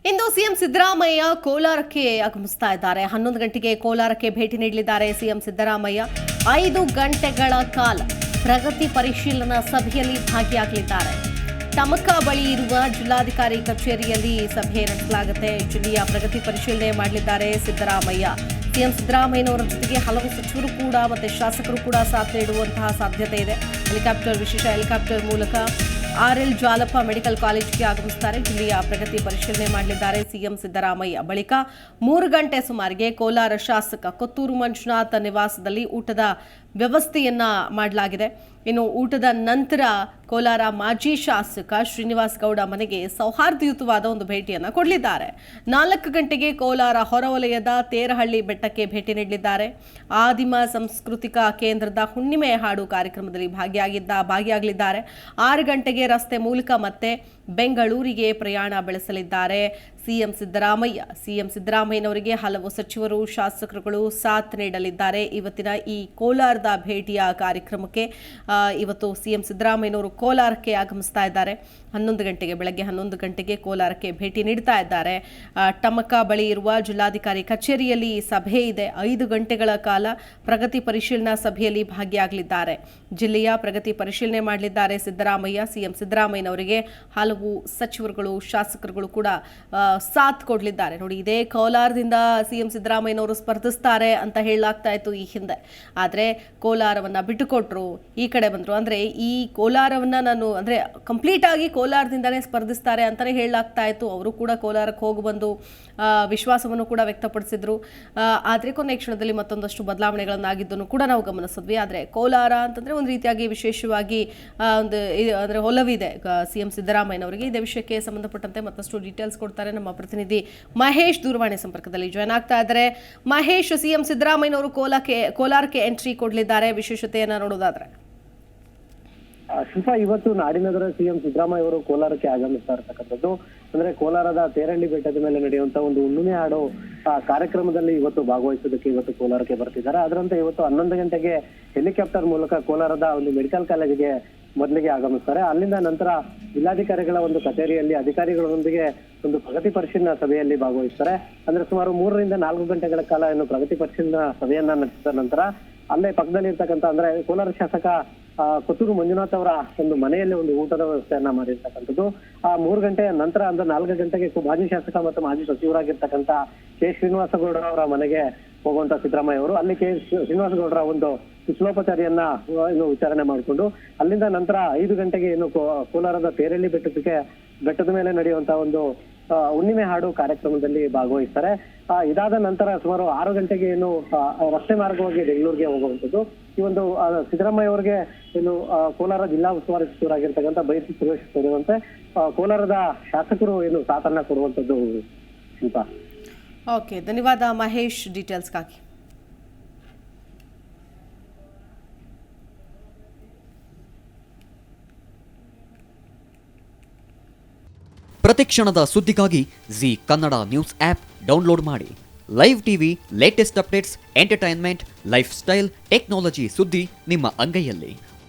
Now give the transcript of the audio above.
ಇಂದು CM Siddaramaiah ಕೋಲಾರಕ್ಕೆ ಆಗಮಿಸ್ತಾ ಇದ್ದಾರೆ. 11 ಗಂಟೆಗೆ ಕೋಲಾರಕ್ಕೆ ಭೇಟಿ ನೀಡಲಿದ್ದಾರೆ ಸಿಎಂ ಸಿದ್ದರಾಮಯ್ಯ. 5 ಗಂಟೆಗಳ ಕಾಲ ಪ್ರಗತಿ ಪರಿಶೀಲನಾ ಸಭೆಯಲ್ಲಿ ಭಾಗಿಯಾಗಲಿದ್ದಾರೆ. ತಮಕ ಬಳಿ ಇರುವ ಜಿಲ್ಲಾಧಿಕಾರಿ ಕಚೇರಿಯಲ್ಲಿ ಸಭೆ ನಡೆಸಲಾಗುತ್ತೆ. ಜಿಲ್ಲೆಯ ಪ್ರಗತಿ ಪರಿಶೀಲನೆ ಮಾಡಲಿದ್ದಾರೆ ಸಿದ್ದರಾಮಯ್ಯ. ಸಿಎಂ ಸಿದ್ದರಾಮಯ್ಯನವರ ಜೊತೆಗೆ ಹಲವು ಸಚಿವರು ಕೂಡ ಮತ್ತು ಶಾಸಕರು ಕೂಡ ಸಾಥ್ ನೀಡುವಂತಹ ಸಾಧ್ಯತೆ ಇದೆ. ವಿಶೇಷ ಹೆಲಿಕಾಪ್ಟರ್ ಮೂಲಕ ಆರ್ಎಲ್ ಜಾಲಪ್ಪ ಮೆಡಿಕಲ್ ಕಾಲೇಜಿಗೆ ಆಗಮಿಸುತ್ತಾರೆ. ಜಿಲ್ಲೆಯ ಪ್ರಗತಿ ಪರಿಶೀಲನೆ ಮಾಡಲಿದ್ದಾರೆ ಸಿಎಂ ಸಿದ್ದರಾಮಯ್ಯ. ಬಳಿಕ 3 ಗಂಟೆ ಸುಮಾರಿಗೆ ಕೋಲಾರ ಶಾಸಕ ಕೊತ್ತೂರು ಮಂಜುನಾಥ್ ನಿವಾಸದಲ್ಲಿ ಊಟದ ವ್ಯವಸ್ಥೆಯನ್ನ ಮಾಡಲಾಗಿದೆ. ಇನ್ನು ಊಟದ ನಂತರ ಕೋಲಾರ ಮಾಜಿ ಶಾಸಕ ಶ್ರೀನಿವಾಸ್ ಗೌಡ ಮನೆಗೆ ಸೌಹಾರ್ದಯುತವಾದ ಒಂದು ಭೇಟಿಯನ್ನು ಕೊಡಲಿದ್ದಾರೆ. 4 ಗಂಟೆಗೆ ಕೋಲಾರ ಹೊರವಲಯದ ತೇರಹಳ್ಳಿ ಬೆಟ್ಟಕ್ಕೆ ಭೇಟಿ ನೀಡಲಿದ್ದಾರೆ. ಆದಿಮ ಸಾಂಸ್ಕೃತಿಕ ಕೇಂದ್ರದ ಹುಣ್ಣಿಮೆ ಹಾಡು ಕಾರ್ಯಕ್ರಮದಲ್ಲಿ ಭಾಗಿಯಾಗಲಿದ್ದಾರೆ. 6 ಗಂಟೆಗೆ ರಸ್ತೆ ಮೂಲಕ ಮತ್ತೆ ಬೆಂಗಳೂರಿಗೆ ಪ್ರಯಾಣ ಬೆಳೆಸಲಿದ್ದಾರೆ ಸಿಎಂ ಸಿದ್ದರಾಮಯ್ಯನವರಿಗೆ ಹಲವು ಸಚಿವರು ಶಾಸಕರುಗಳು ಸಾಥ್ ನೀಡಲಿದ್ದಾರೆ. ಇವತ್ತಿನ ಈ ಕೋಲಾರದ ಭೇಟಿಯ ಕಾರ್ಯಕ್ರಮಕ್ಕೆ ಇವತ್ತು ಸಿಎಂ ಸಿದ್ದರಾಮಯ್ಯನವರು ಕೋಲಾರಕ್ಕೆ ಆಗಮಿಸ್ತಾ ಇದ್ದಾರೆ. ಬೆಳಗ್ಗೆ 11 ಗಂಟೆಗೆ ಕೋಲಾರಕ್ಕೆ ಭೇಟಿ ನೀಡ್ತಾ ಇದ್ದಾರೆ. ತಮಕ ಬಳಿ ಇರುವ ಜಿಲ್ಲಾಧಿಕಾರಿ ಕಚೇರಿಯಲ್ಲಿ ಸಭೆ ಇದೆ. 5 ಗಂಟೆಗಳ ಕಾಲ ಪ್ರಗತಿ ಪರಿಶೀಲನಾ ಸಭೆಯಲ್ಲಿ ಭಾಗಿಯಾಗಲಿದ್ದಾರೆ. ಜಿಲ್ಲೆಯ ಪ್ರಗತಿ ಪರಿಶೀಲನೆ ಮಾಡಲಿದ್ದಾರೆ ಸಿದ್ದರಾಮಯ್ಯ. ಸಿಎಂ ಸಿದ್ದರಾಮಯ್ಯನವರಿಗೆ ಹಲವು ಸಚಿವರುಗಳು ಶಾಸಕರುಗಳು ಕೂಡ ಸಾಥ್ ಕೊಡಲಿದ್ದಾರೆ. ನೋಡಿ, ಇದೇ ಕೋಲಾರದಿಂದ ಸಿಎಂ ಸಿದ್ದರಾಮಯ್ಯನವರು ಸ್ಪರ್ಧಿಸ್ತಾರೆ ಅಂತ ಹೇಳಲಾಗ್ತಾ ಇತ್ತು ಈ ಹಿಂದೆ. ಆದರೆ ಕೋಲಾರವನ್ನ ಬಿಟ್ಟುಕೊಟ್ರು, ಈ ಕಡೆ ಬಂದ್ರು. ಅಂದ್ರೆ ಈ ಕೋಲಾರವನ್ನ ಕಂಪ್ಲೀಟ್ ಆಗಿ ಕೋಲಾರದಿಂದನೇ ಸ್ಪರ್ಧಿಸ್ತಾರೆ ಅಂತಾನೆ ಹೇಳಲಾಗ್ತಾ ಇತ್ತು. ಅವರು ಕೂಡ ಕೋಲಾರಕ್ಕೆ ಹೋಗಿ ಬಂದು ವಿಶ್ವಾಸವನ್ನು ಕೂಡ ವ್ಯಕ್ತಪಡಿಸಿದ್ರು. ಆದರೆ ಕೊನೆ ಕ್ಷಣದಲ್ಲಿ ಮತ್ತೊಂದಷ್ಟು ಬದಲಾವಣೆಗಳನ್ನಾಗಿದ್ದನ್ನು ಕೂಡ ನಾವು ಗಮನಿಸಿದ್ವಿ. ಆದರೆ ಕೋಲಾರ ಅಂತಂದ್ರೆ ಒಂದು ರೀತಿಯಾಗಿ ವಿಶೇಷವಾಗಿ ಅಂದ್ರೆ ಒಲವಿದೆ ಸಿಎಂ ಸಿದ್ದರಾಮಯ್ಯನವರಿಗೆ. ಇದೇ ವಿಷಯಕ್ಕೆ ಸಂಬಂಧಪಟ್ಟಂತೆ ಮತ್ತಷ್ಟು ಡೀಟೇಲ್ಸ್ ಕೊಡ್ತಾರೆ ನಮ್ಮ ಪ್ರತಿನಿಧಿ ಮಹೇಶ್. ದೂರವಾಣಿ ಸಂಪರ್ಕದಲ್ಲಿ ಜಾಯ್ನ್ ಆಗ್ತಾ ಇದ್ದಾರೆ. ಮಹೇಶ್, ಸಿಎಂ ಸಿದ್ದರಾಮಯ್ಯನವರು ಕೋಲಾರಕ್ಕೆ ಎಂಟ್ರಿ ಕೊಡಲಿದ್ದಾರೆ. ವಿಶೇಷತೆಯನ್ನ ನೋಡೋದಾದ್ರೆ ಶಿಲ್ಪಾ, ಇವತ್ತು ನಾಡಿನಗರ ಸಿಎಂ ಸಿದ್ದರಾಮಯ್ಯ ಅವರು ಕೋಲಾರಕ್ಕೆ ಆಗಮಿಸ್ತಾ ಇರತಕ್ಕಂಥದ್ದು ಅಂದ್ರೆ ಕೋಲಾರದ ತೇರಳ್ಳಿ ಬೆಟ್ಟದ ಮೇಲೆ ನಡೆಯುವಂತ ಒಂದು ಹುಣ್ಣಿಮೆ ಹಾಡು ಕಾರ್ಯಕ್ರಮದಲ್ಲಿ ಇವತ್ತು ಭಾಗವಹಿಸೋದಕ್ಕೆ ಇವತ್ತು ಕೋಲಾರಕ್ಕೆ ಬರ್ತಿದ್ದಾರೆ. ಅದರಂತೆ ಇವತ್ತು 11 ಗಂಟೆಗೆ ಹೆಲಿಕಾಪ್ಟರ್ ಮೂಲಕ ಕೋಲಾರದ ಒಂದು ಮೆಡಿಕಲ್ ಕಾಲೇಜಿಗೆ ಮೊದಲಿಗೆ ಆಗಮಿಸ್ತಾರೆ. ಅಲ್ಲಿಂದ ನಂತರ ಜಿಲ್ಲಾಧಿಕಾರಿಗಳ ಒಂದು ಕಚೇರಿಯಲ್ಲಿ ಅಧಿಕಾರಿಗಳೊಂದಿಗೆ ಒಂದು ಪ್ರಗತಿ ಪರಿಶೀಲನಾ ಸಭೆಯಲ್ಲಿ ಭಾಗವಹಿಸ್ತಾರೆ. ಅಂದ್ರೆ ಸುಮಾರು 3 ರಿಂದ 4 ಗಂಟೆಗಳ ಕಾಲ ಪ್ರಗತಿ ಪರಿಶೀಲನಾ ಸಭೆಯನ್ನ ನಡೆಸಿದ ನಂತರ ಅಲ್ಲೇ ಪಕ್ಕದಲ್ಲಿ ಇರ್ತಕ್ಕಂಥ ಅಂದ್ರೆ ಕೋಲಾರ ಶಾಸಕ ಕೊತ್ತೂರು ಮಂಜುನಾಥ್ ಅವರ ಒಂದು ಮನೆಯಲ್ಲಿ ಒಂದು ಊಟದ ವ್ಯವಸ್ಥೆಯನ್ನ ಮಾಡಿರ್ತಕ್ಕಂಥದ್ದು. 3 ಗಂಟೆಯ ನಂತರ ಅಂದ್ರೆ 4 ಗಂಟೆಗೆ ಮಾಜಿ ಶಾಸಕ ಮತ್ತು ಮಾಜಿ ಸಚಿವರಾಗಿರ್ತಕ್ಕಂಥ ಕೆ ಶ್ರೀನಿವಾಸಗೌಡ ಅವರ ಮನೆಗೆ ಹೋಗುವಂತ ಸಿದ್ದರಾಮಯ್ಯ ಅವರು ಅಲ್ಲಿ ಕೆ ಶ್ರೀನಿವಾಸಗೌಡರ ಒಂದು ಕುಶಲೋಪಚಾರಿಯನ್ನ ವಿಚಾರಣೆ ಮಾಡಿಕೊಂಡು ಅಲ್ಲಿಂದ ನಂತರ 5 ಗಂಟೆಗೆ ಕೋಲಾರದ ತೇರಳ್ಳಿ ಬೆಟ್ಟದ ಮೇಲೆ ನಡೆಯುವಂತ ಒಂದು ಹುಣ್ಣಿಮೆ ಹಾಡು ಕಾರ್ಯಕ್ರಮದಲ್ಲಿ ಭಾಗವಹಿಸ್ತಾರೆ. ಇದಾದ ನಂತರ ಸುಮಾರು 6 ಗಂಟೆಗೆ ರಸ್ತೆ ಮಾರ್ಗವಾಗಿ ಬೆಂಗಳೂರಿಗೆ ಹೋಗುವಂಥದ್ದು. ಈ ಒಂದು ಸಿದ್ದರಾಮಯ್ಯ ಅವರಿಗೆ ಕೋಲಾರ ಜಿಲ್ಲಾ ಉಸ್ತುವಾರಿ ಸಚಿವರಾಗಿರ್ತಕ್ಕಂಥ ಬೈಸಿ ಸುರೇಶ್ ಸೇರಿದಂತೆ ಕೋಲಾರದ ಶಾಸಕರು ಸಾಥನ್ನ ಕೊಡುವಂಥದ್ದು. ಶಿಲ್ಪಾ, ಓಕೆ, ಧನ್ಯವಾದ ಮಹೇಶ್ ಡೀಟೇಲ್ಸ್ಗಾಗಿ. ಪ್ರತಿಕ್ಷಣದ ಸುದ್ದಿಗಾಗಿ Zee Kannada news app download ಮಾಡಿ. Live TV, latest updates, entertainment, lifestyle, technology ಸುದ್ದಿ ನಿಮ್ಮ ಅಂಗೈಯಲ್ಲಿ.